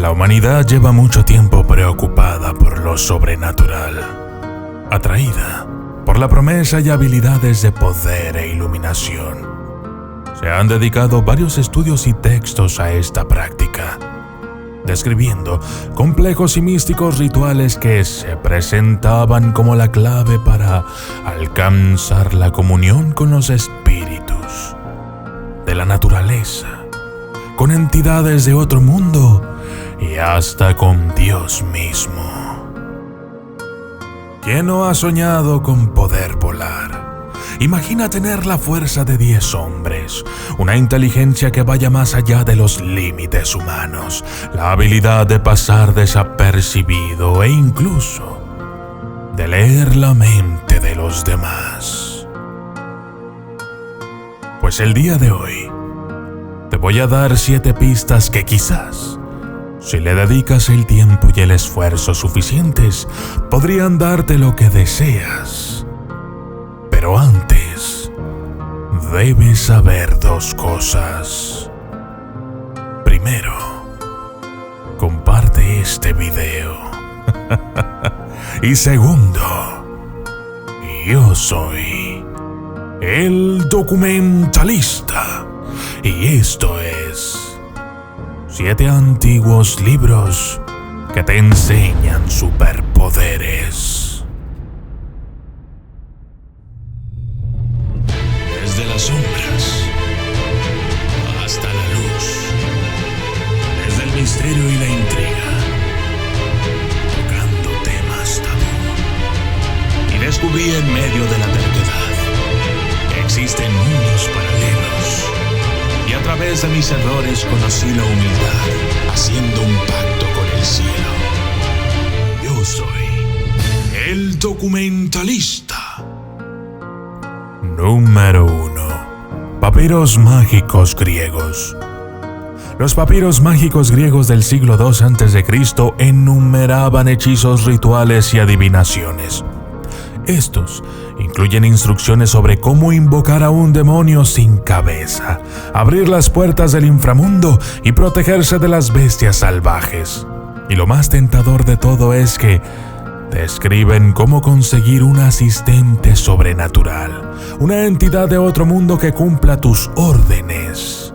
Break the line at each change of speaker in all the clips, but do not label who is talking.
La humanidad lleva mucho tiempo preocupada por lo sobrenatural, atraída por la promesa y habilidades de poder e iluminación. Se han dedicado varios estudios y textos a esta práctica, describiendo complejos y místicos rituales que se presentaban como la clave para alcanzar la comunión con los espíritus de la naturaleza, con entidades de otro mundo y hasta con Dios mismo. ¿Quién no ha soñado con poder volar? Imagina tener la fuerza de 10 hombres, una inteligencia que vaya más allá de los límites humanos, la habilidad de pasar desapercibido e incluso de leer la mente de los demás. Pues el día de hoy te voy a dar 7 pistas que quizás, si le dedicas el tiempo y el esfuerzo suficientes, podrían darte lo que deseas. Pero antes, debes saber 2 cosas. Primero, comparte este video. Y segundo, yo soy el documentalista. Y esto es 7 antiguos libros que te enseñan superpoderes. Desde las sombras hasta la luz, desde el misterio y la intriga, tocando temas tabú. Y descubrí en medio de la terquedad que existen mundos paralelos. Y a través de mis errores conocí la humildad, haciendo un pacto con el cielo. Yo soy el documentalista. Número 1. Papiros mágicos griegos. Los papiros mágicos griegos del siglo II a.C. enumeraban hechizos, rituales y adivinaciones. Estos incluyen instrucciones sobre cómo invocar a un demonio sin cabeza, abrir las puertas del inframundo y protegerse de las bestias salvajes. Y lo más tentador de todo es que describen cómo conseguir un asistente sobrenatural, una entidad de otro mundo que cumpla tus órdenes.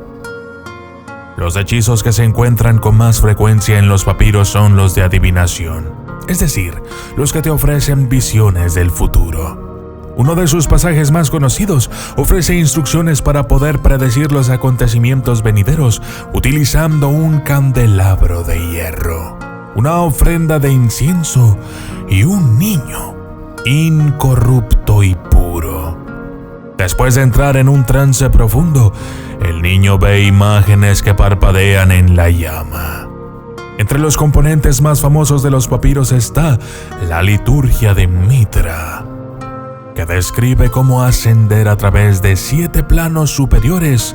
Los hechizos que se encuentran con más frecuencia en los papiros son los de adivinación, es decir, los que te ofrecen visiones del futuro. Uno de sus pasajes más conocidos ofrece instrucciones para poder predecir los acontecimientos venideros utilizando un candelabro de hierro, una ofrenda de incienso y un niño incorrupto y puro. Después de entrar en un trance profundo, el niño ve imágenes que parpadean en la llama. Entre los componentes más famosos de los papiros está la liturgia de Mitra, que describe cómo ascender a través de 7 planos superiores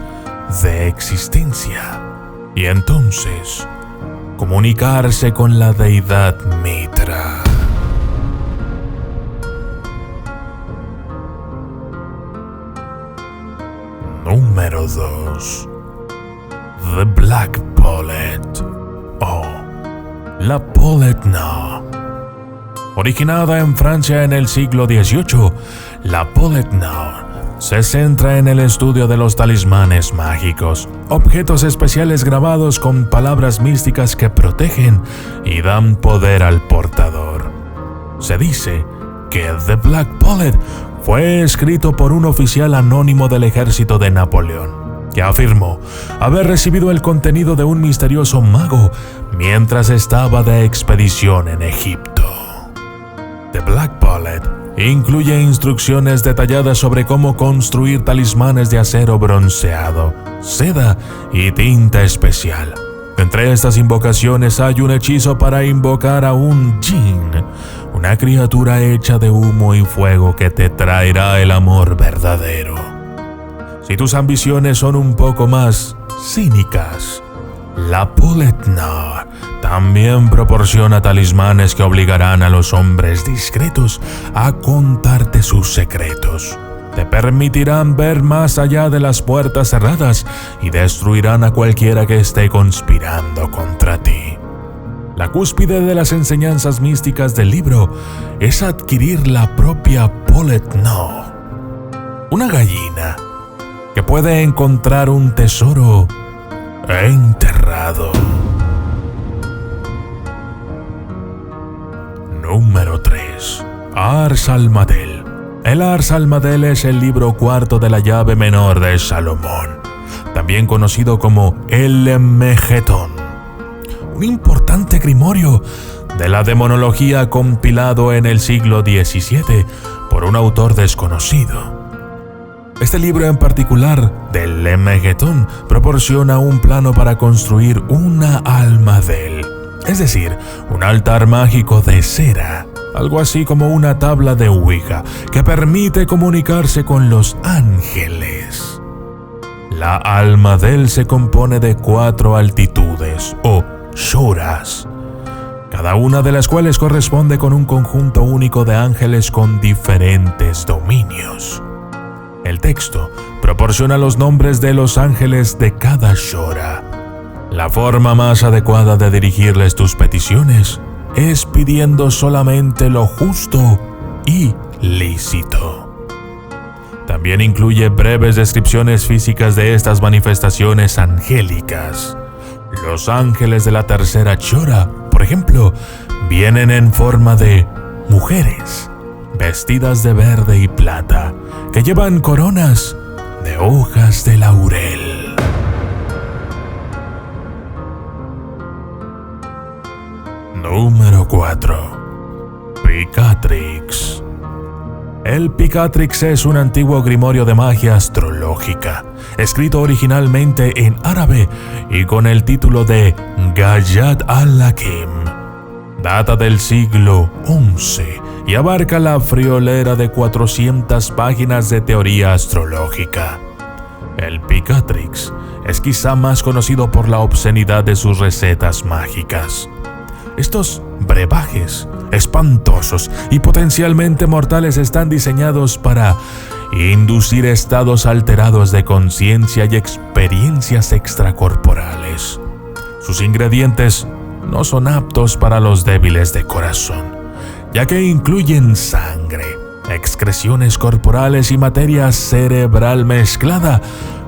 de existencia y entonces comunicarse con la deidad Mitra. Número 2. The Black Pullet o la Polletna. Originada en Francia en el siglo XVIII, la Polletna se centra en el estudio de los talismanes mágicos, objetos especiales grabados con palabras místicas que protegen y dan poder al portador. Se dice que The Black Pullet fue escrito por un oficial anónimo del ejército de Napoleón, que afirmó haber recibido el contenido de un misterioso mago mientras estaba de expedición en Egipto. The Black Pullet incluye instrucciones detalladas sobre cómo construir talismanes de acero bronceado, seda y tinta especial. Entre estas invocaciones hay un hechizo para invocar a un jinn, una criatura hecha de humo y fuego que te traerá el amor verdadero. Si tus ambiciones son un poco más cínicas, la Polletna también proporciona talismanes que obligarán a los hombres discretos a contarte sus secretos. Te permitirán ver más allá de las puertas cerradas y destruirán a cualquiera que esté conspirando contra ti. La cúspide de las enseñanzas místicas del libro es adquirir la propia Polet No, una gallina que puede encontrar un tesoro enterrado. Número 3. Ars Almadel. El Ars Almadel es el libro cuarto de la llave menor de Salomón, también conocido como el Megetón, un importante grimorio de la demonología compilado en el siglo XVII por un autor desconocido. Este libro en particular, del Megetón, proporciona un plano para construir una Almadel, es decir, un altar mágico de cera, algo así como una tabla de Ouija que permite comunicarse con los ángeles. La Almadel se compone de 4 altitudes o shoras, cada una de las cuales corresponde con un conjunto único de ángeles con diferentes dominios. El texto proporciona los nombres de los ángeles de cada shora. La forma más adecuada de dirigirles tus peticiones es pidiendo solamente lo justo y lícito. También incluye breves descripciones físicas de estas manifestaciones angélicas. Los ángeles de la tercera shora, por ejemplo, vienen en forma de mujeres, vestidas de verde y plata, que llevan coronas de hojas de laurel. Número 4. Picatrix. El Picatrix es un antiguo grimorio de magia astrológica, escrito originalmente en árabe y con el título de Gayat al-Hakim. Data del siglo XI y abarca la friolera de 400 páginas de teoría astrológica. El Picatrix es quizá más conocido por la obscenidad de sus recetas mágicas. Estos brebajes espantosos y potencialmente mortales están diseñados para inducir estados alterados de conciencia y experiencias extracorporales. Sus ingredientes no son aptos para los débiles de corazón, ya que incluyen sangre, excreciones corporales y materia cerebral mezclada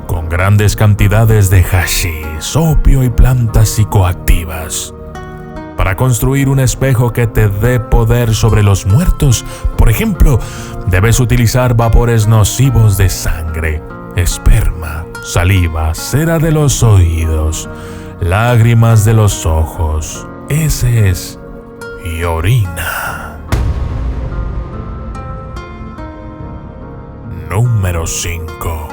con grandes cantidades de hashish, opio y plantas psicoactivas. Para construir un espejo que te dé poder sobre los muertos, por ejemplo, debes utilizar vapores nocivos de sangre, esperma, saliva, cera de los oídos, lágrimas de los ojos, heces y orina. Número 5.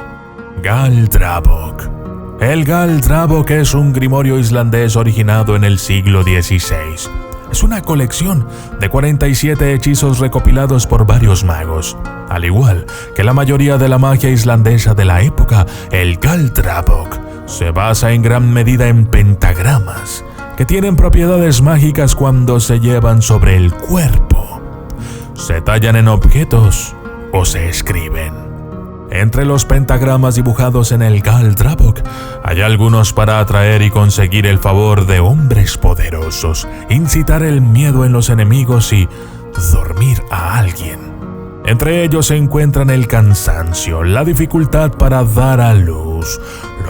Galdravok. El Galdravok es un grimorio islandés originado en el siglo XVI. Es una colección de 47 hechizos recopilados por varios magos. Al igual que la mayoría de la magia islandesa de la época, el Galdravok se basa en gran medida en pentagramas, que tienen propiedades mágicas cuando se llevan sobre el cuerpo, se tallan en objetos o se escriben. Entre los pentagramas dibujados en el Galdravok hay algunos para atraer y conseguir el favor de hombres poderosos, incitar el miedo en los enemigos y dormir a alguien. Entre ellos se encuentran el cansancio, la dificultad para dar a luz,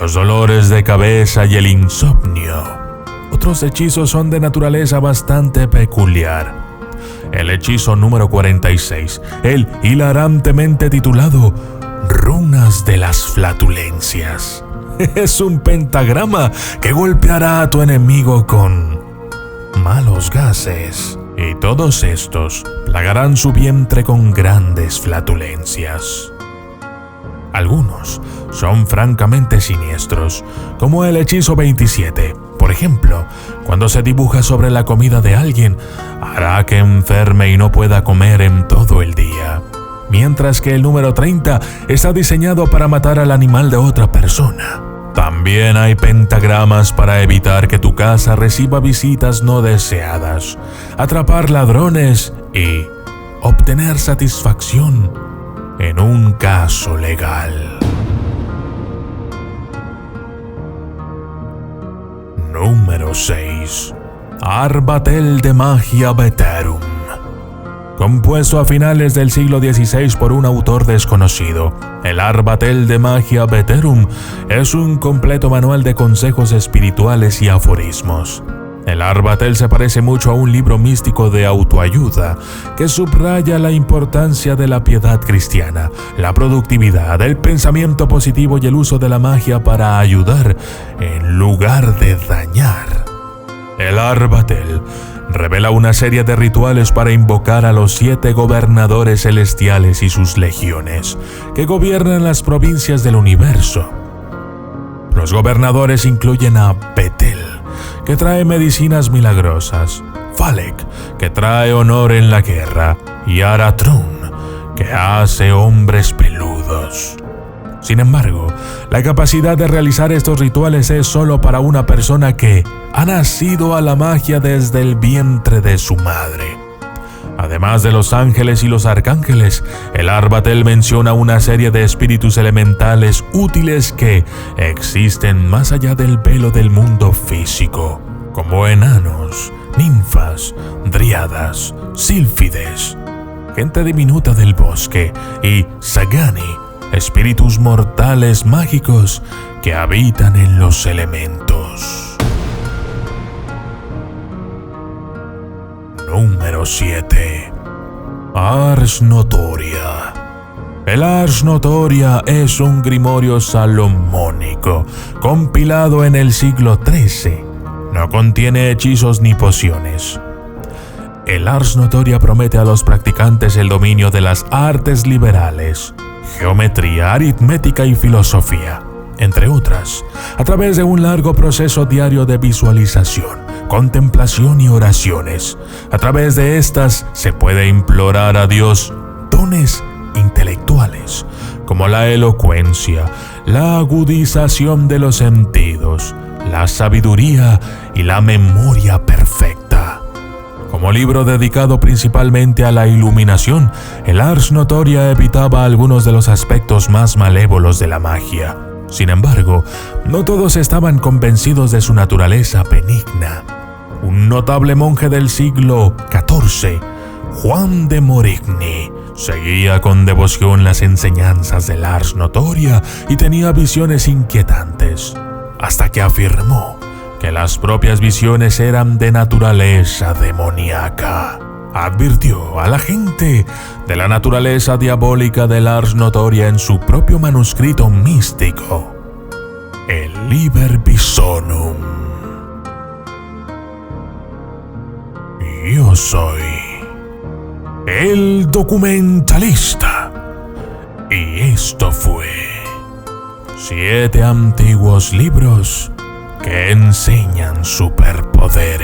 los dolores de cabeza y el insomnio. Otros hechizos son de naturaleza bastante peculiar. El hechizo número 46, el hilarantemente titulado Runas de las flatulencias. Es un pentagrama que golpeará a tu enemigo con malos gases, y todos estos plagarán su vientre con grandes flatulencias. Algunos son francamente siniestros, como el hechizo 27. Por ejemplo, cuando se dibuja sobre la comida de alguien, hará que enferme y no pueda comer en todo el día. Mientras que el número 30 está diseñado para matar al animal de otra persona. También hay pentagramas para evitar que tu casa reciba visitas no deseadas, atrapar ladrones y obtener satisfacción en un caso legal. Número 6. Arbatel de Magia Veterum. Compuesto a finales del siglo XVI por un autor desconocido, el Arbatel de Magia Veterum es un completo manual de consejos espirituales y aforismos. El Arbatel se parece mucho a un libro místico de autoayuda que subraya la importancia de la piedad cristiana, la productividad, el pensamiento positivo y el uso de la magia para ayudar en lugar de dañar. El Arbatel revela una serie de rituales para invocar a los 7 gobernadores celestiales y sus legiones, que gobiernan las provincias del universo. Los gobernadores incluyen a Betel, que trae medicinas milagrosas, Falek, que trae honor en la guerra, y Aratrun, que hace hombres peludos. Sin embargo, la capacidad de realizar estos rituales es solo para una persona que ha nacido a la magia desde el vientre de su madre. Además de los ángeles y los arcángeles, el Arbatel menciona una serie de espíritus elementales útiles que existen más allá del velo del mundo físico, como enanos, ninfas, dríadas, sílfides, gente diminuta del bosque y sagani, espíritus mortales mágicos que habitan en los elementos. Número 7. Ars Notoria. El Ars Notoria es un grimorio salomónico compilado en el siglo XIII. No contiene hechizos ni pociones. El Ars Notoria promete a los practicantes el dominio de las artes liberales, geometría, aritmética y filosofía, entre otras, a través de un largo proceso diario de visualización, contemplación y oraciones. A través de estas se puede implorar a Dios dones intelectuales, como la elocuencia, la agudización de los sentidos, la sabiduría y la memoria perfecta. Como libro dedicado principalmente a la iluminación, el Ars Notoria evitaba algunos de los aspectos más malévolos de la magia. Sin embargo, no todos estaban convencidos de su naturaleza benigna. Un notable monje del siglo XIV, Juan de Morigny, seguía con devoción las enseñanzas del Ars Notoria y tenía visiones inquietantes, hasta que afirmó que las propias visiones eran de naturaleza demoníaca. Advirtió a la gente de la naturaleza diabólica del Ars Notoria en su propio manuscrito místico, el Liber Bisonum. Yo soy el documentalista, y esto fue 7 antiguos libros que enseñan superpoderes.